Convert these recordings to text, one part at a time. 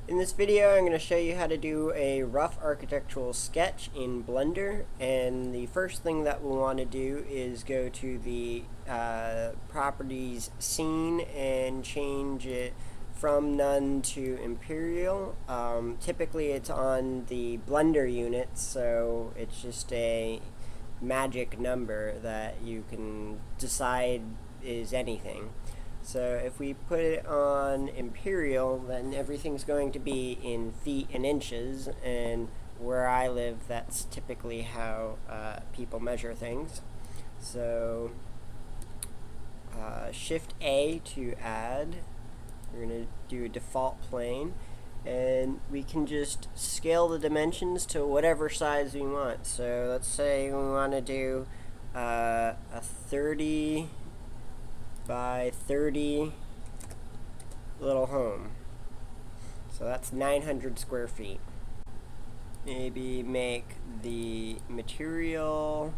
In this video, I'm going to show you how to do a rough architectural sketch in Blender, and the first thing that we'll want to do is go to the properties scene and change it from none to imperial. Typically it's on the Blender unit, so it's just a magic number that you can decide is anything. So if we put it on imperial, then everything's going to be in feet and inches, and where I live, that's typically how people measure things. So Shift A to add. We're going to do a default plane, and we can just scale the dimensions to whatever size we want. So let's say we want to do a 30 by 30 little home. So that's 900 square feet. Maybe make the material,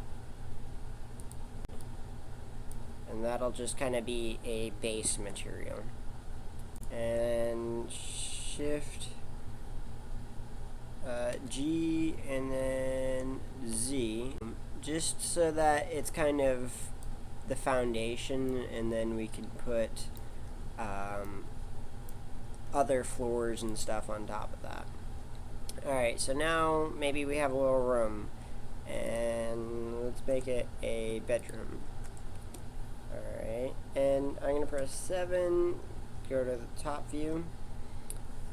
and that'll just kind of be a base material. And Shift G and then Z, just so that it's kind of the foundation, and then we can put other floors and stuff on top of that. Alright, so now maybe we have a little room, and let's make it a bedroom. Alright, and I'm going to press 7, go to the top view,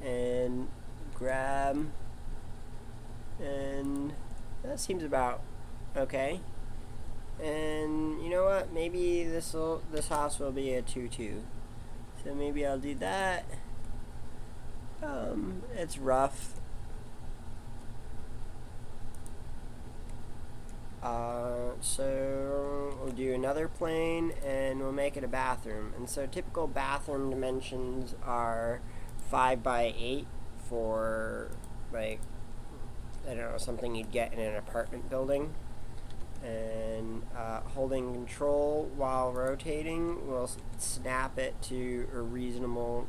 and grab, and that seems about okay. And you know what? Maybe this house will be a 2-2. So maybe I'll do that. It's rough. So we'll do another plane, and we'll make it a bathroom. And so typical bathroom dimensions are 5 by 8 for, like, I don't know, something you'd get in an apartment building. And holding control while rotating will snap it to a reasonable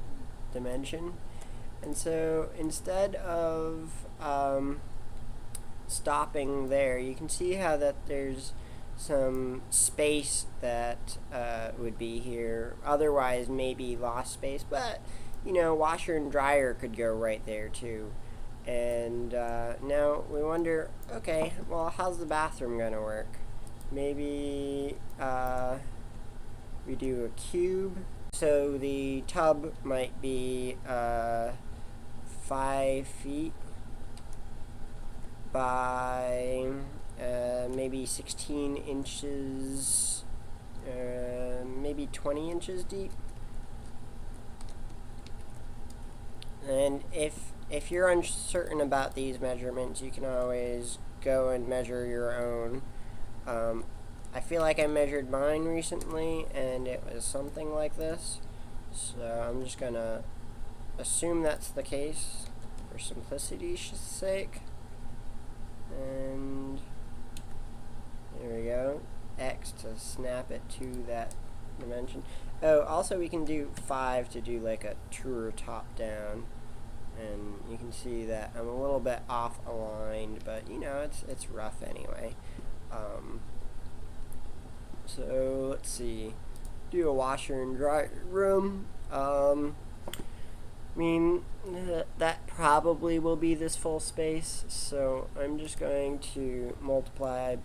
dimension. And so instead of stopping there, you can see how that there's some space that would be here, otherwise maybe lost space, but you know, washer and dryer could go right there too. And now we wonder, okay, well, how's the bathroom gonna work? Maybe we do a cube. So the tub might be 5 feet by maybe 16 inches, maybe 20 inches deep. And if you're uncertain about these measurements, you can always go and measure your own. I feel like I measured mine recently, and it was something like this. So I'm just gonna assume that's the case for simplicity's sake. And there we go. X to snap it to that dimension. Oh, also we can do 5 to do like a truer top down. And you can see that I'm a little bit off aligned, but you know, it's rough anyway. So let's see, do a washer and dryer room. I mean, that probably will be this full space, so I'm just going to multiply,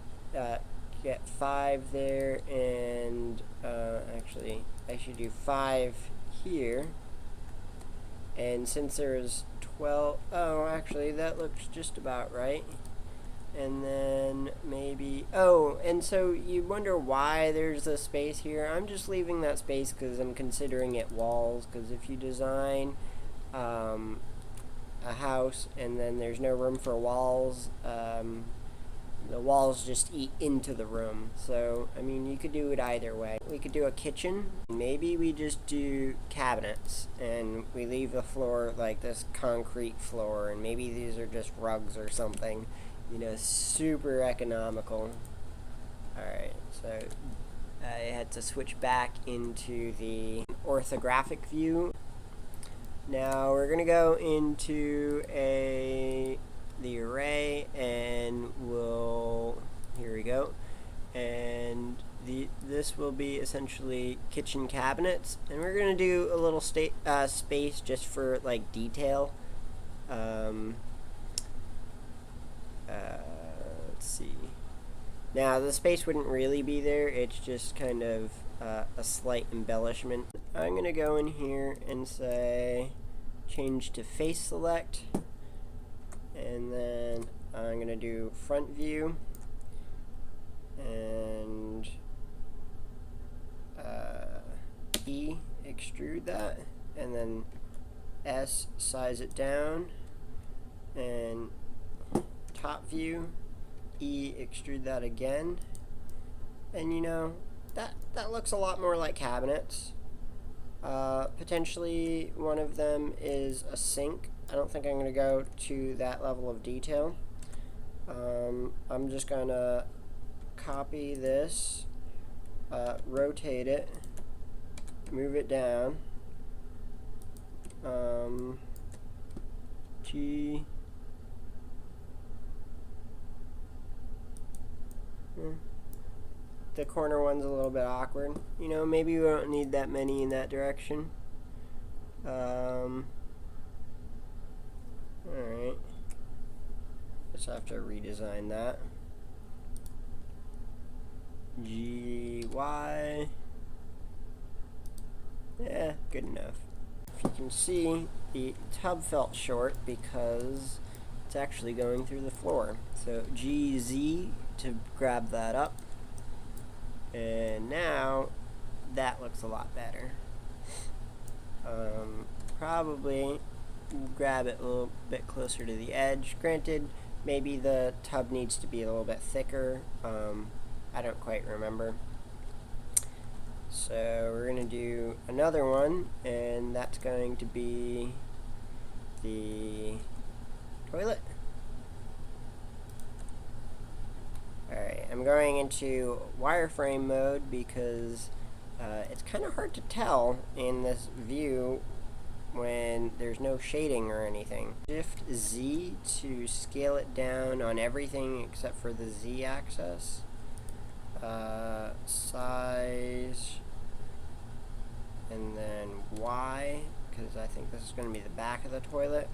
get 5 there, and actually I should do 5 here. And since there's 12, oh, actually that looks just about right. And then maybe, oh, and so you wonder why there's a space here. I'm just leaving that space because I'm considering it walls, because if you design a house and then there's no room for walls, the walls just eat into the room. So, I mean, you could do it either way. We could do a kitchen. Maybe we just do cabinets, and we leave the floor like this concrete floor, and maybe these are just rugs or something. You know, super economical. Alright, so I had to switch back into the orthographic view. Now we're gonna go into the array, and here we go, and this will be essentially kitchen cabinets, and we're gonna do a little space just for like detail. Let's see. Now the space wouldn't really be there, it's just kind of a slight embellishment. I'm gonna go in here and say change to face select, and then I'm gonna do front view, and E, extrude that, and then S, size it down, and top view, E, extrude that again, and you know, that looks a lot more like cabinets. Potentially one of them is a sink. I don't think I'm going to go to that level of detail. I'm just going to copy this, rotate it, move it down, G, the corner one's a little bit awkward. You know, maybe we don't need that many in that direction. Alright. Just have to redesign that. G, Y. Yeah, good enough. If you can see, the tub felt short because it's actually going through the floor. So G, Z to grab that up. And now that looks a lot better. Probably grab it a little bit closer to the edge. Granted, maybe the tub needs to be a little bit thicker. I don't quite remember. So we're going to do another one, and that's going to be the toilet. Alright, I'm going into wireframe mode because it's kind of hard to tell in this view when there's no shading or anything. Shift Z to scale it down on everything except for the Z axis. Size, and then Y, because I think this is going to be the back of the toilet.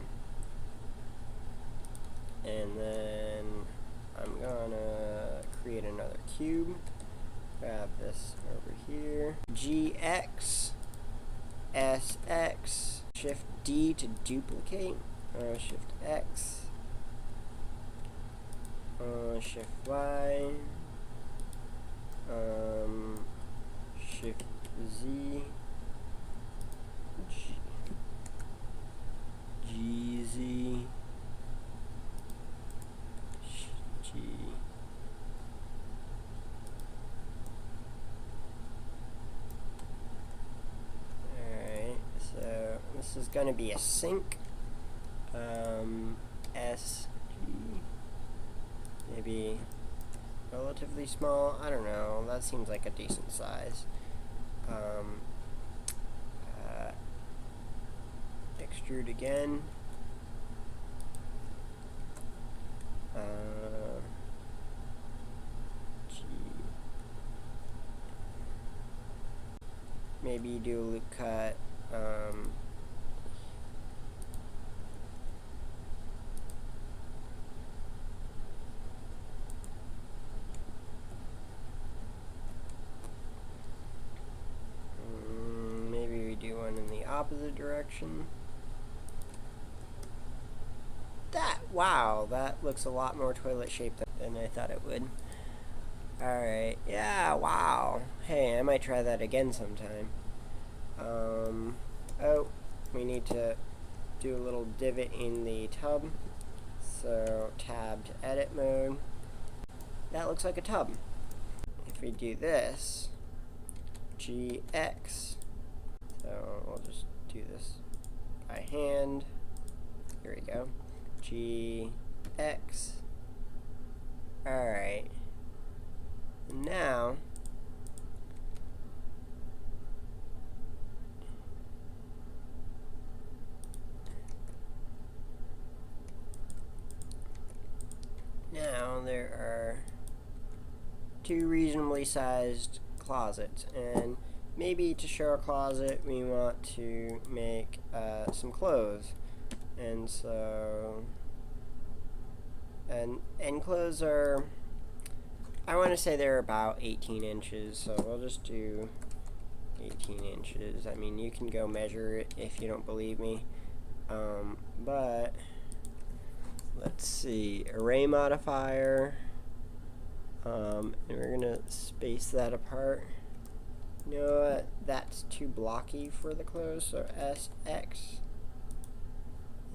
And then I'm gonna create another cube, grab this over here, GX, SX, Shift D to duplicate, Shift X, Shift Y, Shift Z, GZ, G. Alright, so this is going to be a sink. S, G. Maybe relatively small. I don't know. That seems like a decent size. Extrude again. G. Maybe do a loop cut. Maybe we do one in the opposite direction. Wow, that looks a lot more toilet shaped than I thought it would. Alright, yeah, wow. Hey, I might try that again sometime. Oh, we need to do a little divot in the tub. So, tab to edit mode. That looks like a tub. If we do this, GX. So, we'll just do this by hand. Here we go. GX. Alright. Now, now there are 2 reasonably sized closets, and maybe to show a closet we want to make some clothes. And so and clothes are, I want to say they're about 18 inches, so we'll just do 18 inches. I mean, you can go measure it if you don't believe me. But let's see, array modifier, and we're gonna space that apart. You know what? That's too blocky for the clothes, so SX.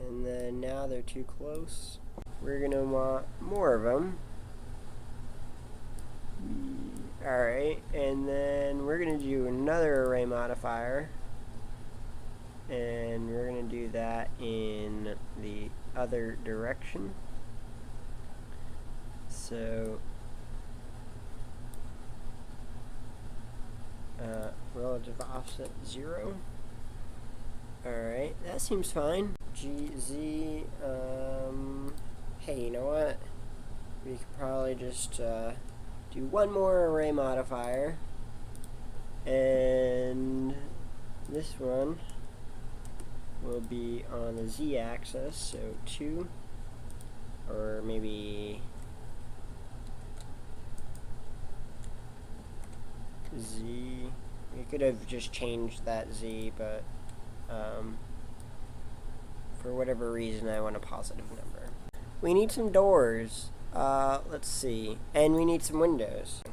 And then now they're too close. We're gonna want more of them. Alright, and then we're gonna do another array modifier, and we're gonna do that in the other direction. So relative offset 0. Alright, that seems fine. GZ, hey, you know what? We could probably just do one more array modifier, and this one will be on the z-axis, so 2, or maybe z. We could have just changed that z, but for whatever reason I want a positive number. We need some doors. Let's see, and we need some windows.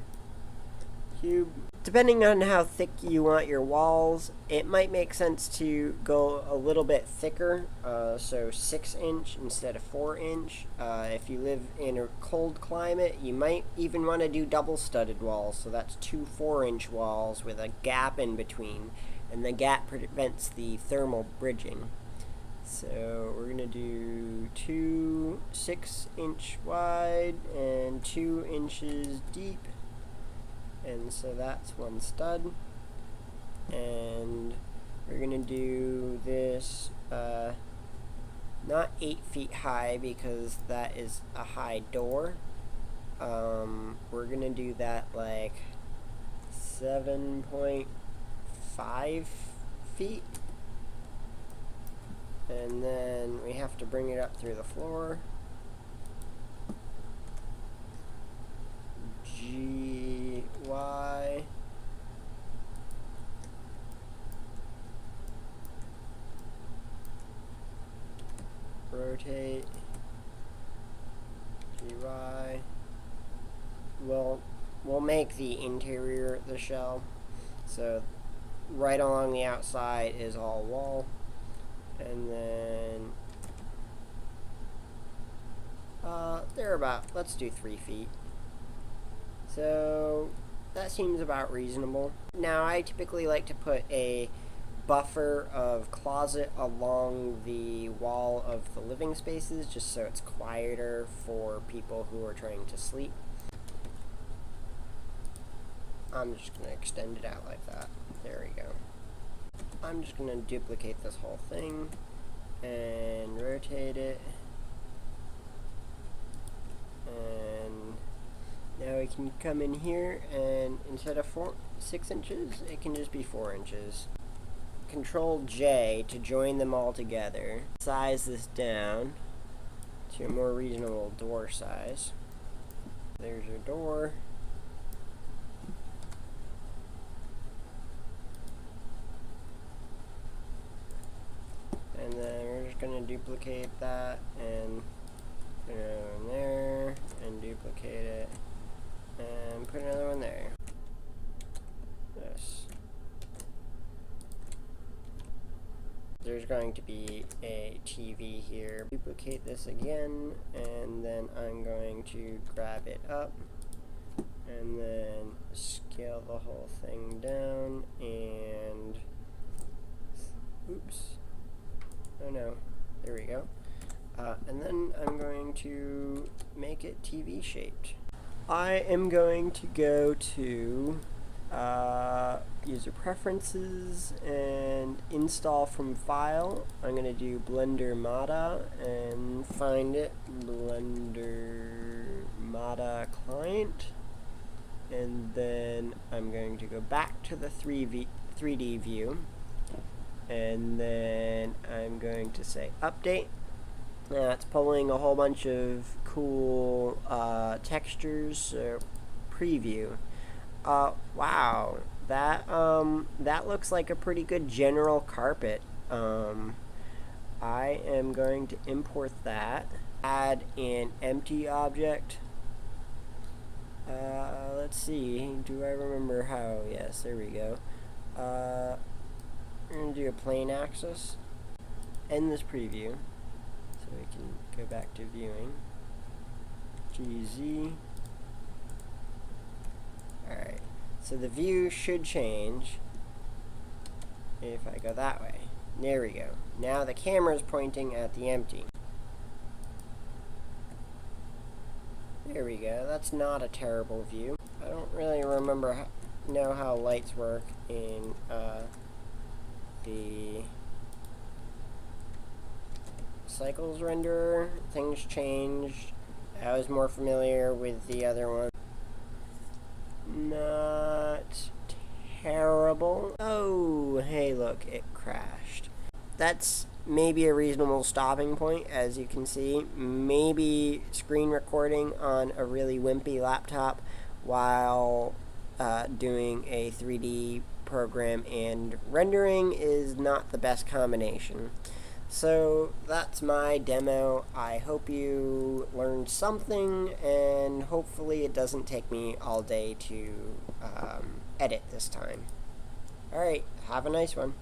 Cube. Depending on how thick you want your walls, it might make sense to go a little bit thicker, so 6-inch instead of 4-inch. If you live in a cold climate, you might even want to do double-studded walls, so that's 2 4-inch walls with a gap in between, and the gap prevents the thermal bridging. So we're going to do 2 6-inch wide and 2 inches deep. And so that's 1 stud. And we're going to do this not 8 feet high because that is a high door. We're going to do that like 7.5 feet. And then we have to bring it up through the floor. G, Y. Rotate. G, Y. We'll make the interior the shell. So right along the outside is all wall. And then they're about, let's do 3 feet. So that seems about reasonable. Now I typically like to put a buffer of closet along the wall of the living spaces just so it's quieter for people who are trying to sleep. I'm just going to extend it out like that. There we go. I'm just going to duplicate this whole thing and rotate it, and now we can come in here, and instead of 6 inches it can just be 4 inches. Control J to join them all together. Size this down to a more reasonable door size. There's your door. And then we're just going to duplicate that and put another one there, and duplicate it, and put another one there. This. There's going to be a TV here. Duplicate this again, and then I'm going to grab it up, and then scale the whole thing down, and oops. Oh no, there we go. And then I'm going to make it TV shaped. I am going to go to user preferences and install from file. I'm going to do Blender Mata and find it, Blender Mata client, and then I'm going to go back to the 3D view, and then I'm going to say update. It's pulling a whole bunch of cool textures. Preview. Wow, that looks like a pretty good general carpet. I am going to import that. Add an empty object. Let's see. Do I remember how? Yes, there we go. We're going to do a plane axis. End this preview. So we can go back to viewing. GZ. Alright. So the view should change if I go that way. There we go. Now the camera is pointing at the empty. There we go. That's not a terrible view. I don't really know how lights work in the cycles renderer. Things changed. I was more familiar with the other one. Not terrible. Oh, hey, look, it crashed. That's maybe a reasonable stopping point, as you can see. Maybe screen recording on a really wimpy laptop while doing a 3D program and rendering is not the best combination. So that's my demo. I hope you learned something, and hopefully it doesn't take me all day to edit this time. Alright, have a nice one.